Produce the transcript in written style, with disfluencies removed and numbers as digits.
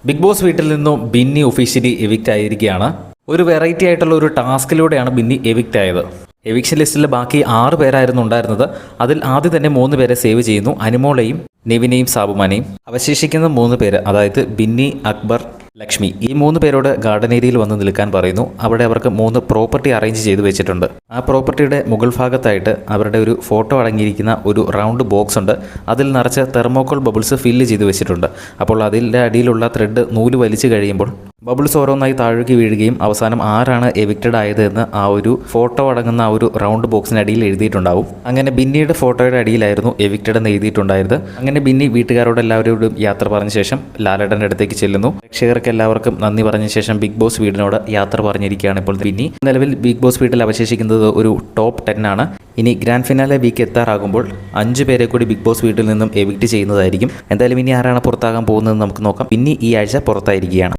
Big boss വീട്ടിൽ നിന്നും Binny officially evict ആയിരിക്കുകയാണ്. ഒരു വെറൈറ്റി ആയിട്ടുള്ള ഒരു ടാസ്കിലൂടെയാണ് ബിന്നി എവിക്റ്റ് ആയത്. എവിക്ഷൻ ലിസ്റ്റിൽ ബാക്കി 6 പേരായിരുന്നു ഉണ്ടായിരുന്നത്. അതിൽ ആദ്യം തന്നെ 3 പേരെ സേവ് ചെയ്യുന്നു, അനുമോളെയും നെവിനെയും സാബുമാനെയും. അവശേഷിക്കുന്ന 3 പേര്, അതായത് ബിന്നി, അക്ബർ, ലക്ഷ്മി, ഈ 3 പേരോട് ഗാർഡൻ ഏരിയയിൽ വന്ന് നിൽക്കാൻ പറയുന്നു. അവിടെ അവർക്ക് 3 പ്രോപ്പർട്ടി അറേഞ്ച് ചെയ്ത് വെച്ചിട്ടുണ്ട്. ആ പ്രോപ്പർട്ടിയുടെ മുകൾ ഭാഗത്തായിട്ട് അവരുടെ ഒരു ഫോട്ടോ അടങ്ങിയിരിക്കുന്ന ഒരു റൗണ്ട് ബോക്സ് ഉണ്ട്. അതിൽ നിറച്ച് തെർമോക്കോൾ ബബിൾസ് ഫില്ല് ചെയ്ത് വെച്ചിട്ടുണ്ട്. അപ്പോൾ അതിൻ്റെ അടിയിലുള്ള ത്രെഡ് നൂല് വലിച്ചു കഴിയുമ്പോൾ ബബിൾസ് ഓരോന്നായി താഴേക്ക് വീഴുകയും അവസാനം ആരാണ് എവിക്റ്റഡ് ആയത് എന്ന് ആ ഒരു ഫോട്ടോ അടങ്ങുന്ന ആ ഒരു റൗണ്ട് ബോക്സിനടിയിൽ എഴുതിയിട്ടുണ്ടാവും. അങ്ങനെ ബിന്നിയുടെ ഫോട്ടോയുടെ അടിയിലായിരുന്നു എവിക്റ്റഡ് എന്ന് എഴുതിയിട്ടുണ്ടായത്. അങ്ങനെ ബിന്നി വീട്ടുകാരോട് എല്ലാവരോടും യാത്ര പറഞ്ഞ ശേഷം ലാലേട്ടൻ്റെ അടുത്തേക്ക് ചെല്ലുന്നു. പ്രേക്ഷകർക്ക് എല്ലാവർക്കും നന്ദി പറഞ്ഞ ശേഷം ബിഗ് ബോസ് വീടിനോട് യാത്ര പറഞ്ഞിരിക്കുകയാണ് ഇപ്പോൾ ബിന്നി. നിലവിൽ ബിഗ് ബോസ് വീട്ടിൽ അവശേഷിക്കുന്നത് ഒരു ടോപ്പ് 10 ആണ്. ഇനി ഗ്രാൻഡ് ഫിനാലെ വീക്ക് എത്താറാകുമ്പോൾ 5 പേരെ കൂടി ബിഗ് ബോസ് വീട്ടിൽ നിന്നും എവിക്റ്റ് ചെയ്യുന്നതായിരിക്കും. എന്തായാലും ഇനി ആരാണ് പുറത്താകാൻ പോകുന്നതെന്ന് നമുക്ക് നോക്കാം. ബിന്നി ഈ ആഴ്ച പുറത്തായിരിക്കുകയാണ്.